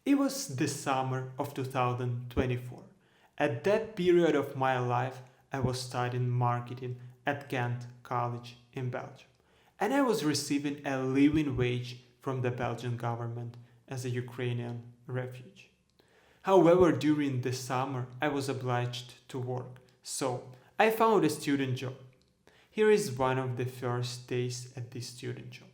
It was the summer of 2024. At that period of my life, I was studying marketing at Ghent College in Belgium, and I was receiving a living wage from the Belgian government as a Ukrainian refugee. However, during the summer, I was obliged to work, so I found a student job. Here is one of the first days at this student job.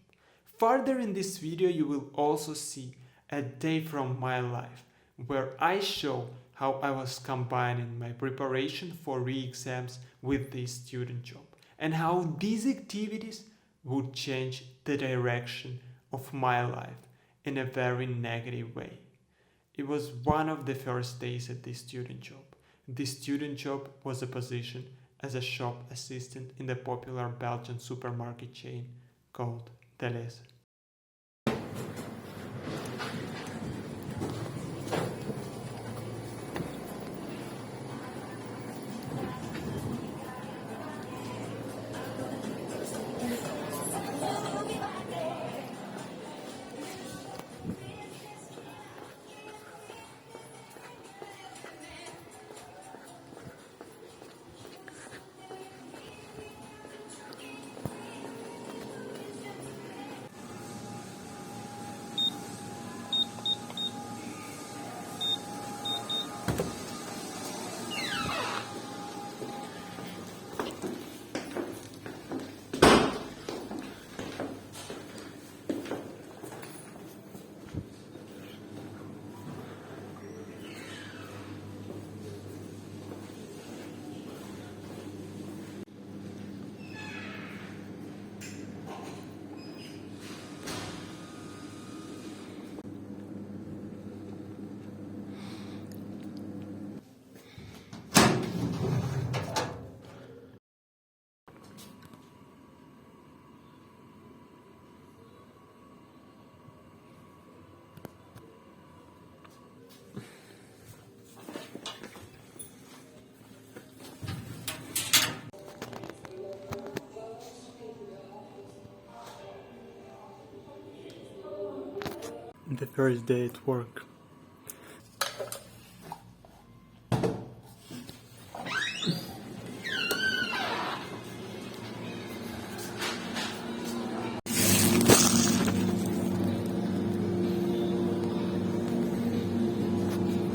Further in this video, you will also see a day from my life where I show how I was combining my preparation for re-exams with this student job and how these activities would change the direction of my life in a very negative way. It was one of the first days at this student job. This student job was a position as a shop assistant in the popular Belgian supermarket chain called Delhaize. The first day at work.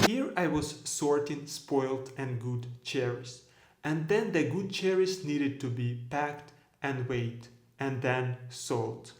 Here I was sorting spoiled and good cherries, and then the good cherries needed to be packed and weighed, and then sold.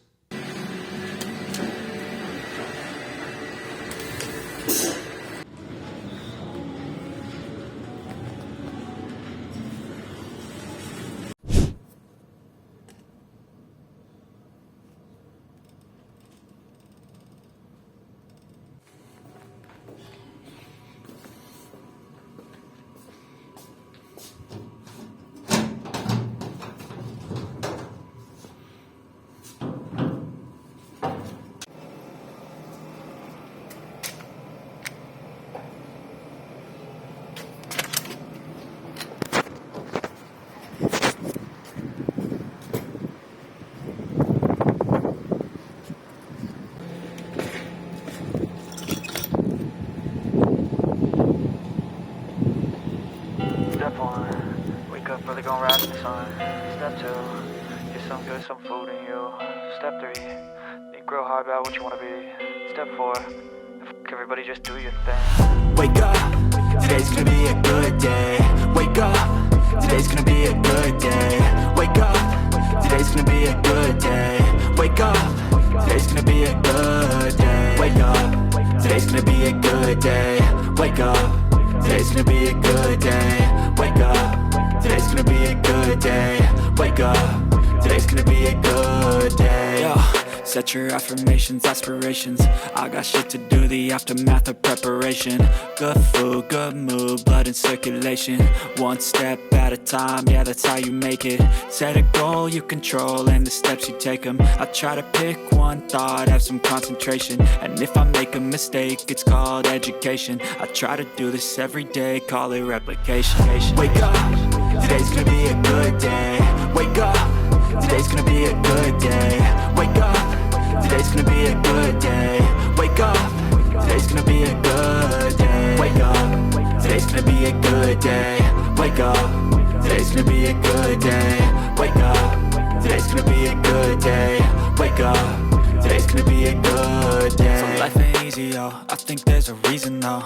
Step 1, wake up early, gonna rise in the sun. Step 2, get some good, some food in you. Step 3, think real hard about what you wanna be. Step 4, everybody just do your thing. Wake up, today's gonna be a good day. Wake up, today's gonna be a good day. Wake up, today's gonna be a good day. Wake up, today's gonna be a good day. Wake up, today's gonna be a good day. Wake up. Today's gonna be a good day. Wake up. Today's gonna be a good day. Wake up. Today's gonna be a good day. Yo, set your affirmations, aspirations. I got shit to do, the aftermath of preparation. Good food, good mood, blood in circulation. One step at a time, yeah, that's how you make it. Set a goal you control and the steps you take them. I try to pick one thought, have some concentration. And if I make a mistake, it's called education. I try to do this every day, call it replication. Wake up, today's gonna be a good day. Wake up, today's gonna be a good day. Wake up, today's gonna be a good day. Wake up, today's today's gonna be a good day. Wake up, today's gonna be a good day. Wake up, today's gonna be a good day. Wake up, today's gonna be a good day. Wake up, today's gonna be a good day. So life ain't easy, yo, I think there's a reason though.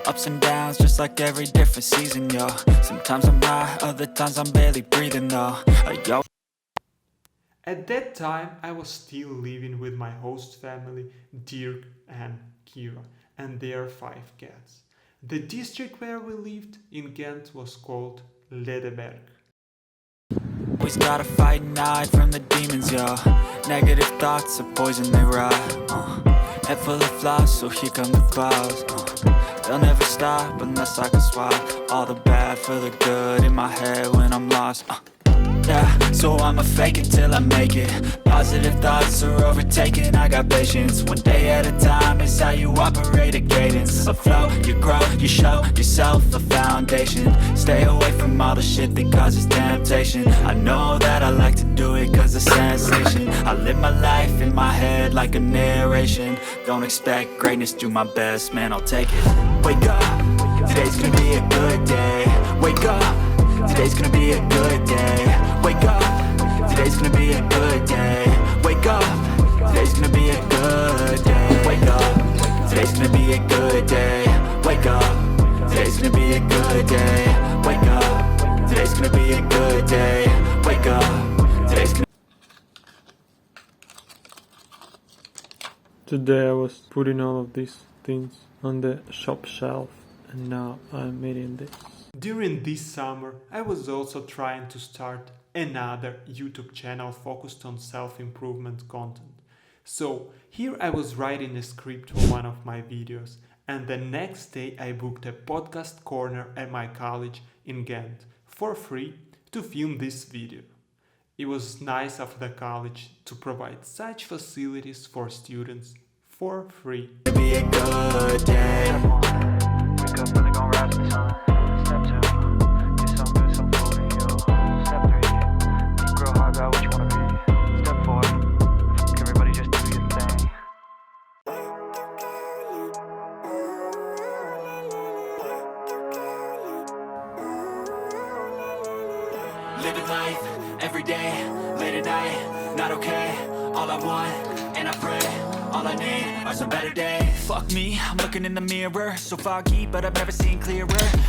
Ups and downs, just like every different season, yo. Sometimes I'm high, other times I'm barely breathing though. Yo. At that time, I was still living with my host family, Dirk and Kira, and their 5 cats. The district where we lived in Ghent was called Ledeberg. Always gotta fight and hide from the demons, yo. Negative thoughts are poison, they ride. Head full of flies, so here come the clouds. They'll never stop unless I can swap all the bad for the good in my head when I'm lost. Yeah, so I'ma fake it till I make it. Positive thoughts are overtaken, I got patience. One day at a time is how you operate a cadence. A flow, you grow, you show yourself a foundation. Stay away from all the shit that causes temptation. I know that I like to do it cause it's sensation. I live my life in my head like a narration. Don't expect greatness, do my best, man, I'll take it. Wake up, today's gonna be a good day. Wake up, today's gonna be a good day. Wake up, today's gonna be a good day. Wake up, today's gonna be a good day. Wake up, today's gonna be a good day. Wake up, today's gonna be a good day. Wake up, today's gonna be a good day. Wake up, today's gonna. Today I was putting all of these things on the shop shelf and now I'm eating this. During this summer, I was also trying to start another YouTube channel focused on self-improvement content. So here I was writing a script for one of my videos, and the next day I booked a podcast corner at my college in Ghent for free to film this video. It was nice of the college to provide such facilities for students for free. Be a good day. Wake up, really gon' rise in the sun. Step 2, get some good, some food in you. Step 3, think real hard about what you wanna be. Step 4, fuck everybody, just do your thing. Living life, every day, late at night, not okay. All I want, and I pray, all I need are some better days. Fuck me, I'm looking in the mirror, so foggy, but I've never seen clearer.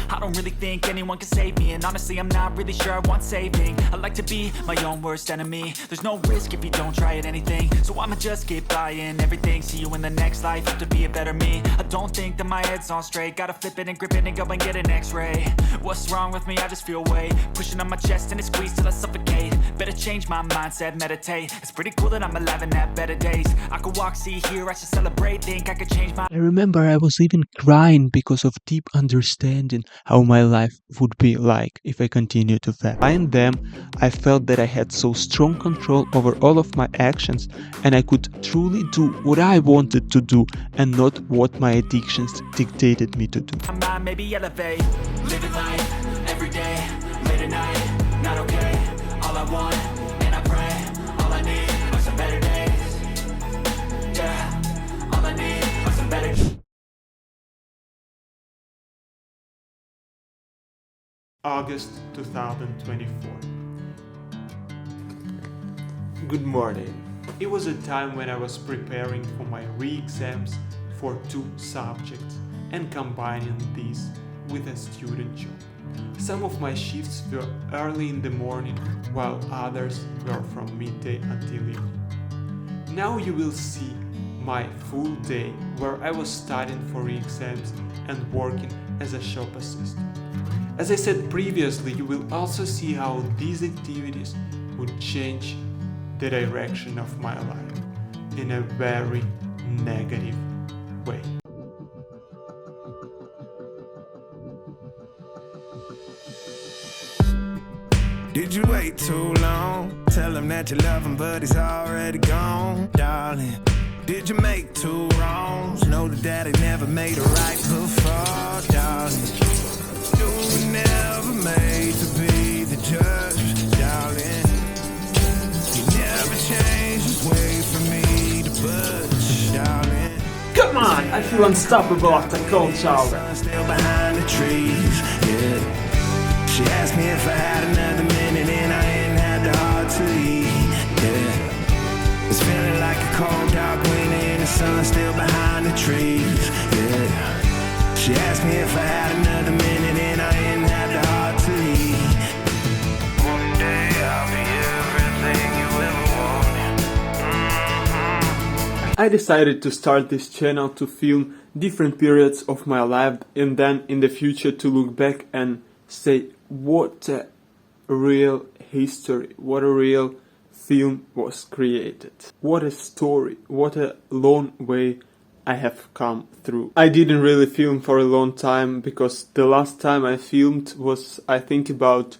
I don't really think anyone can save me, and honestly I'm not really sure I want saving. I like to be my own worst enemy. There's no risk if you don't try at anything, so I'ma just keep buying everything. See you in the next life, have to be a better me. I don't think that my head's on straight, gotta flip it and grip it and go and get an x-ray. What's wrong with me? I just feel weight pushing on my chest and it squeezes till I suffocate. Better change my mindset, meditate. It's pretty cool that I'm alive and have better days. I could walk, see, hear, I should celebrate. Think I could change my. I remember I was even crying because of deep understanding how my life would be like if I continued to fast. Behind them, I felt that I had so strong control over all of my actions and I could truly do what I wanted to do and not what my addictions dictated me to do. My mind maybe elevate. Living life, every day, late at night, not okay. All I want, and I pray, all I need are some better days. Yeah, all I need are some better. August 2024. Good morning. It was a time when I was preparing for my re-exams for 2 subjects and combining these with a student job. Some of my shifts were early in the morning, while others were from midday until evening. Now you will see my full day where I was studying for re-exams and working as a shop assistant. As I said previously, you will also see how these activities would change the direction of my life in a very negative way. Did you wait too long? Tell him that you love him, but he's already gone, darling. Did you make 2 wrongs? Know that daddy never made a right before, darling. You were never made to be the judge, darling. He never changed his way for me to budge, darling. Good Come on, I feel unstoppable after cold shower. Still behind the trees, yeah. She asked me if I had another minute and I ain't had the heart to leave, yeah. It's feeling like a cold dark winter and the sun still behind the trees, yeah. She asked me if I had another minute and I ain't had the heart to leave. One day I'll be everything you ever wanted. I decided to start this channel to film different periods of my life and then in the future to look back and say what a real history, what a real film was created. What a story, what a long way I have come through. I didn't really film for a long time because the last time I filmed was I think about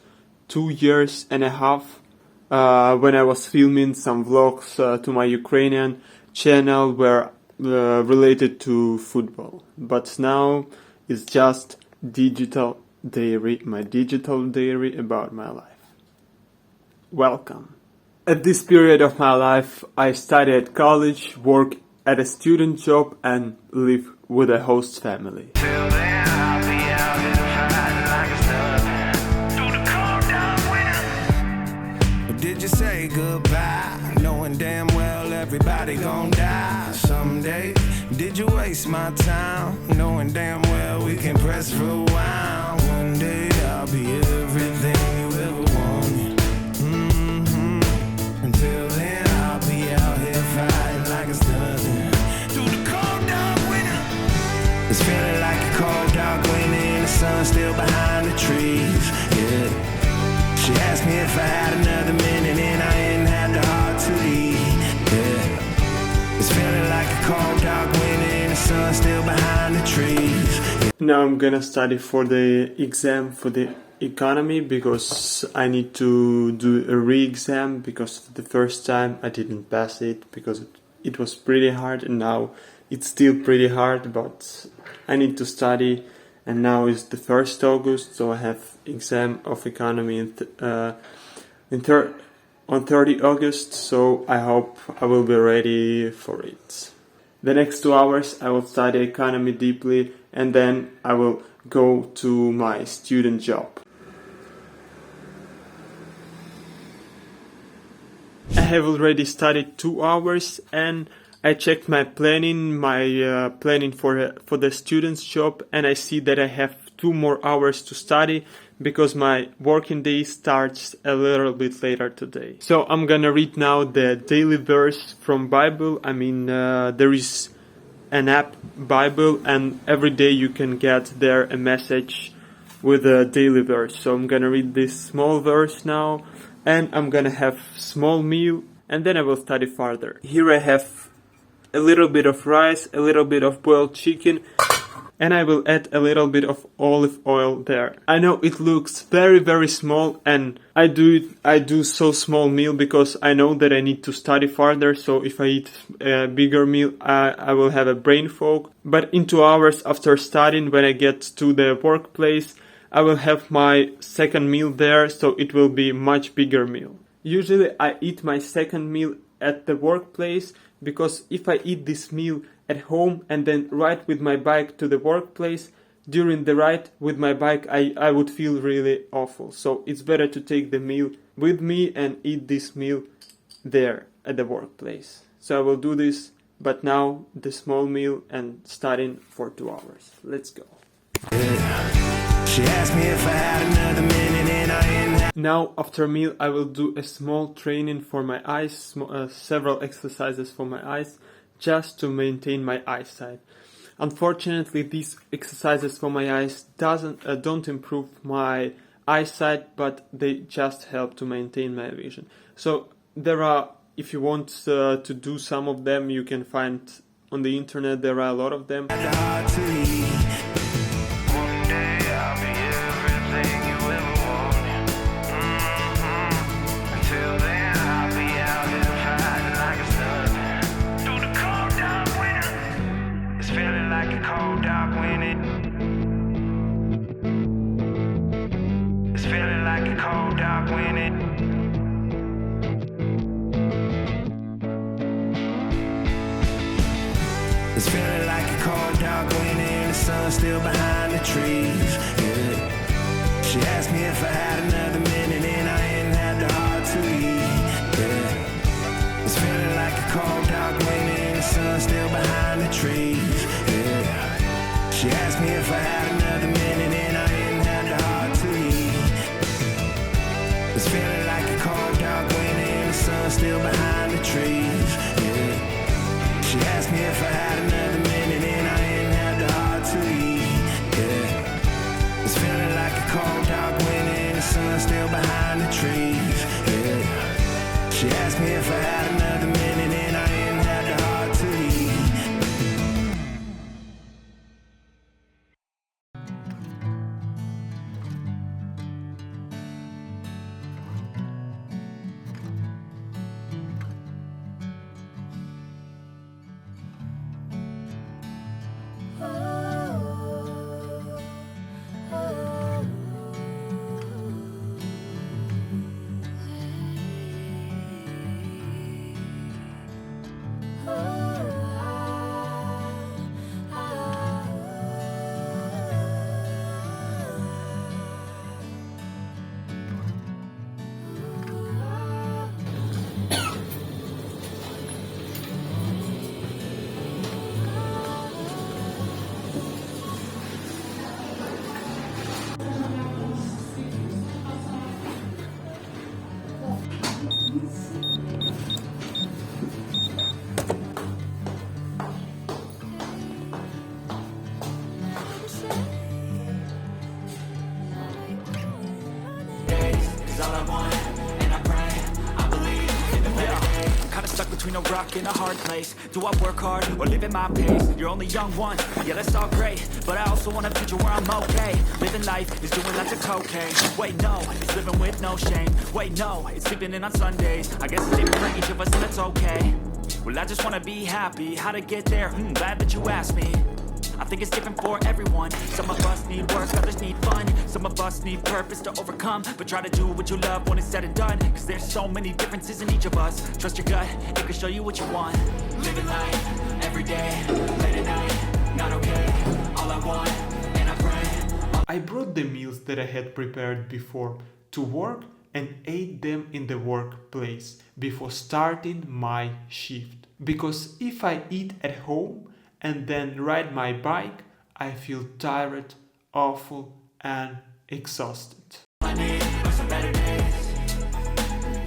2.5 years when I was filming some vlogs to my Ukrainian channel were related to football. But now it's just digital diary, my digital diary about my life. Welcome. At this period of my life I studied at college, worked at a student job and live with a host family. Till then I'll be out here fighting like a stud through the cold dark winter. Or did you say goodbye, knowing damn well everybody gon' die someday? Did you waste my time, knowing damn well we can press for a while? One day I'll be everything you ever wanted. Until then I'll be out here fighting like a stud through the cold dark winter. It's feeling like a cold dark winter and the sun still behind the trees, yeah. She asked me if I had another minute and I ain't had the heart to leave, yeah. It's feeling like a cold dark winter and the sun still behind the trees, yeah. Now I'm gonna study for the exam for the economy because I need to do a re-exam because the first time I didn't pass it because it was pretty hard and now it's still pretty hard, but I need to study and now is the 1st August, so I have exam of economy on 30 August, so I hope I will be ready for it. The next 2 hours I will study economy deeply and then I will go to my student job. I have already studied 2 hours and I checked my planning for the student's job and I see that I have 2 more hours to study because my working day starts a little bit later today. So I'm gonna read now the daily verse from Bible. I mean, there is an app Bible and every day you can get there a message with a daily verse. So I'm gonna read this small verse now and I'm gonna have small meal and then I will study further. Here I have a little bit of rice, a little bit of boiled chicken, and I will add a little bit of olive oil there. I know it looks very small and I do so small meal because I know that I need to study further, so if I eat a bigger meal I will have a brain fog. But in 2 hours after studying, when I get to the workplace, I will have my second meal there, so it will be much bigger meal. Usually I eat my second meal at the workplace because if I eat this meal at home and then ride with my bike to the workplace, during the ride with my bike I would feel really awful. So it's better to take the meal with me and eat this meal there at the workplace. So I will do this, but now the small meal and studying for 2 hours. Let's go. She asked me if I had another minute and I ain't. Now after meal I will do a small training for my eyes, several exercises for my eyes, just to maintain my eyesight. Unfortunately these exercises for my eyes don't improve my eyesight, but they just help to maintain my vision. So there are, if you want to do some of them, you can find on the internet, there are a lot of them. It's feeling like still behind the trees. Yeah. She asked me if I had another minute and I ain't had the heart to eat. Yeah. It's feeling like a cold dark winter and the sun still behind the trees. Yeah. She asked me if I had another minute and I ain't had the heart to eat. It's feeling like a cold dark winter and the sun still behind the trees. Yeah. She asked me if I had another minute and I ain't had the heart to eat. Yeah. It's feeling like a cold dark winter and the sun still behind the trees. Yeah. She asked me if I had another minute and I ain't had the heart to eat. Between a rock and a hard place. Do I work hard or live at my pace? You're only young one, yeah, that's all great, but I also want a future where I'm okay. Living life is doing lots of cocaine. Wait, no, it's living with no shame. Wait, no, it's sleeping in on Sundays. I guess it's different for each of us and it's okay. Well, I just wanna be happy. How to get there? Glad that you asked me. I think it's different for everyone. Some of us need work, others need fun. Some of us need purpose to overcome. But try to do what you love when it's said and done. Cause there's so many differences in each of us. Trust your gut, it can show you what you want. Living life, every day, late at night, not okay. All I want, and I pray. I brought the meals that I had prepared before to work and ate them in the workplace before starting my shift. Because if I eat at home and then ride my bike, I feel tired, awful, and exhausted. All I need are some better days.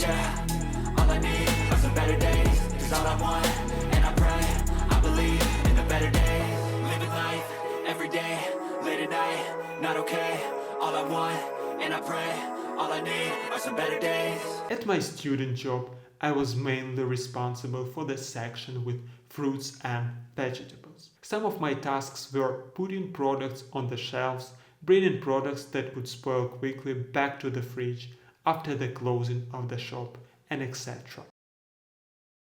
Yeah, all I need are some better days. Cause all I want, and I pray, I believe in the better days. Living life, every day, late at night, not okay. All I want, and I pray, all I need are some better days. At my student job, I was mainly responsible for the section with fruits and vegetables. Some of my tasks were putting products on the shelves, bringing products that would spoil quickly back to the fridge after the closing of the shop, and etc.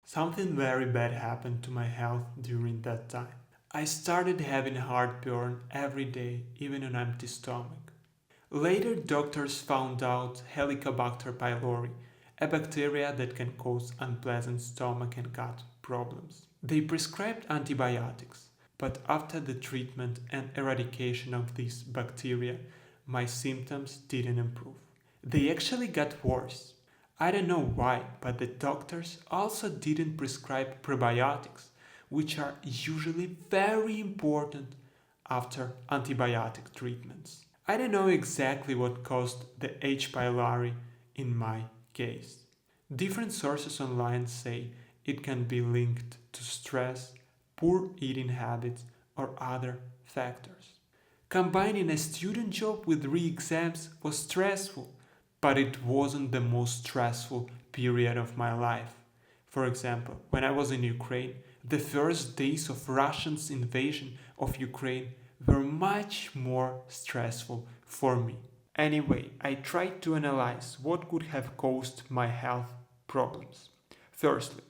Something very bad happened to my health during that time. I started having heartburn every day, even on empty stomach. Later, doctors found out Helicobacter pylori, a bacteria that can cause unpleasant stomach and gut problems. They prescribed antibiotics, but after the treatment and eradication of these bacteria, my symptoms didn't improve. They actually got worse. I don't know why, but the doctors also didn't prescribe probiotics, which are usually very important after antibiotic treatments. I don't know exactly what caused the H. pylori in my case. Different sources online say it can be linked to stress, poor eating habits, or other factors. Combining a student job with re-exams was stressful, but it wasn't the most stressful period of my life. For example, when I was in Ukraine, the first days of Russia's invasion of Ukraine were much more stressful for me. Anyway, I tried to analyze what could have caused my health problems. Firstly,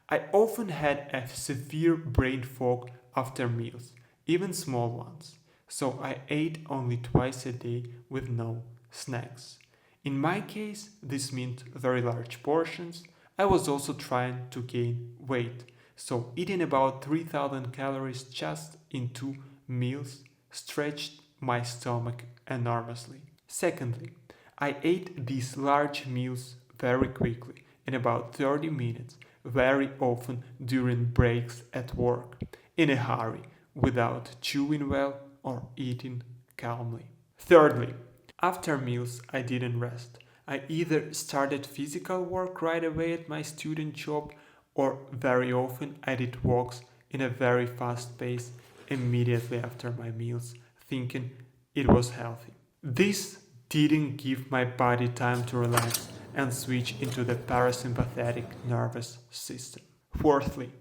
I often had a severe brain fog after meals, even small ones, so I ate only twice a day with no snacks. In my case, this meant very large portions. I was also trying to gain weight, so eating about 3000 calories just in 2 meals stretched my stomach enormously. Secondly, I ate these large meals very quickly, in about 30 minutes, very often during breaks at work, in a hurry, without chewing well or eating calmly. Thirdly, after meals I didn't rest. I either started physical work right away at my student job, or very often I did walks in a very fast pace immediately after my meals, thinking it was healthy. This didn't give my body time to relax and switch into the parasympathetic nervous system. Fourthly,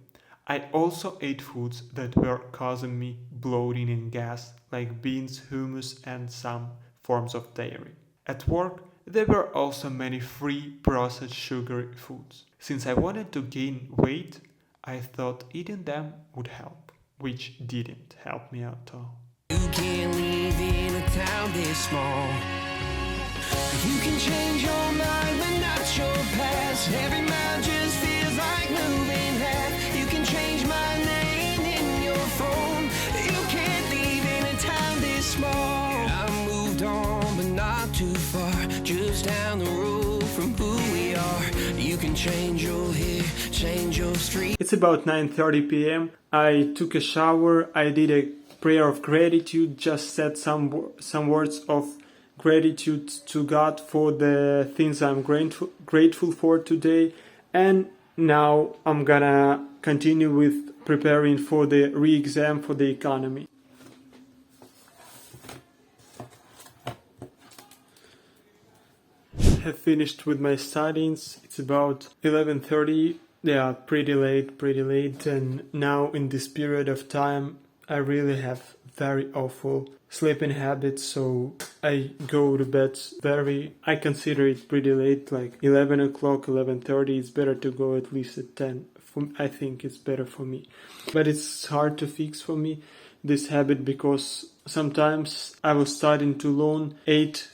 I also ate foods that were causing me bloating and gas, like beans, hummus, and some forms of dairy. At work, there were also many free processed sugary foods. Since I wanted to gain weight, I thought eating them would help, which didn't help me at all. You can't live in a town this small. You can change your mind, but not your past. Every mile just feels like moving half. You can change my name in your phone. You can't live in a town this small. I moved on, but not too far. Just down the road from who we are. You can change your hair, change your street. It's about 9:30 p.m. I took a shower, I did a prayer of gratitude, just said some words of gratitude to God for the things I'm grateful for today, and now I'm gonna continue with preparing for the re-exam for the economy. Have finished with my studies. It's about 11:30. Yeah, pretty late, and now in this period of time I really have very awful sleeping habits, so I go to bed I consider it pretty late, like 11 o'clock, 11:30. It's better to go at least at 10. I think it's better for me. But it's hard to fix for me, this habit, because sometimes I was starting too long, 8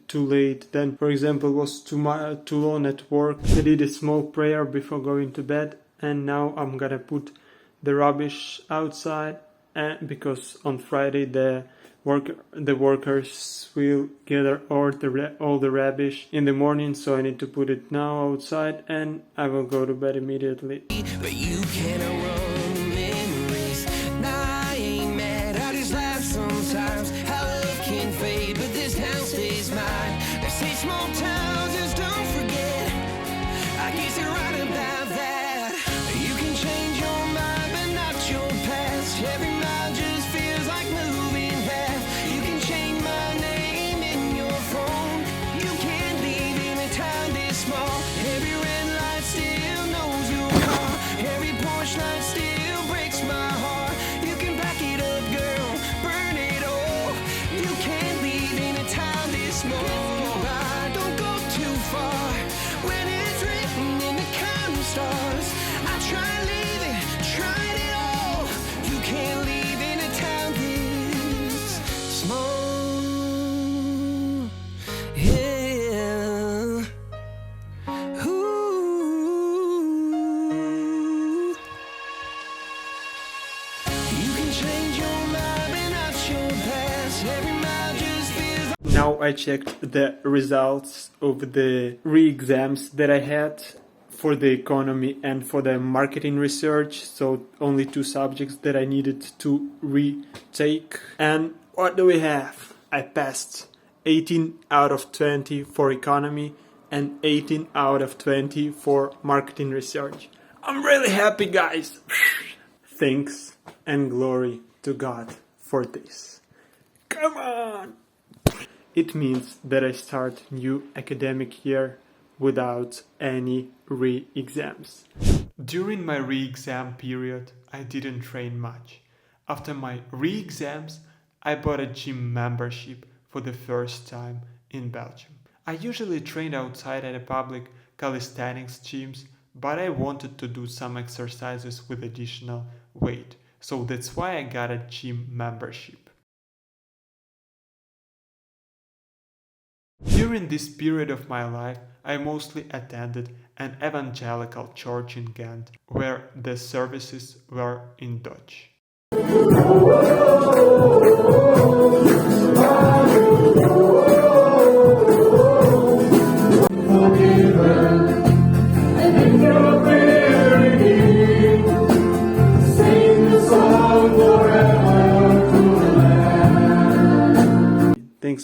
too late. Then, for example, was too long at work. I did a small prayer before going to bed, and now I'm gonna put the rubbish outside, because on Friday the workers will gather all the rubbish in the morning, so I need to put it now outside, and I will go to bed immediately. But you can't run the memories. Nah, I ain't mad, I just laugh sometimes. How love can fade, but this town stays mine. They say small towns just don't forget. I guess you're right about that. You can change your mind, but not your past. Every mile just feels like moving half. You can change my name in your phone. You can't live in a town this small. Every red light still knows your car. Every Porsche light still breaks my heart. You can back it up, girl, burn it all. You can't live in a town this small. Don't go too far when it's written in the counting stars. I try living, tried it all. You can't live in a town this small. Yeah. Ooh. You can change your mind, but not your past. Every mile just feels. Now I checked the results of the re-exams that I had for the economy and for the marketing research, so only 2 subjects that I needed to retake. And what do we have? I passed 18 out of 20 for economy and 18 out of 20 for marketing research. I'm really happy, guys! Thanks and glory to God for this. Come on! It means that I start new academic year without any re-exams. During my re-exam period, I didn't train much. After my re-exams, I bought a gym membership for the first time in Belgium. I usually train outside at a public calisthenics gyms, but I wanted to do some exercises with additional weight, so that's why I got a gym membership. During this period of my life, I mostly attended an evangelical church in Ghent, where the services were in Dutch.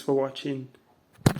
Thanks for watching.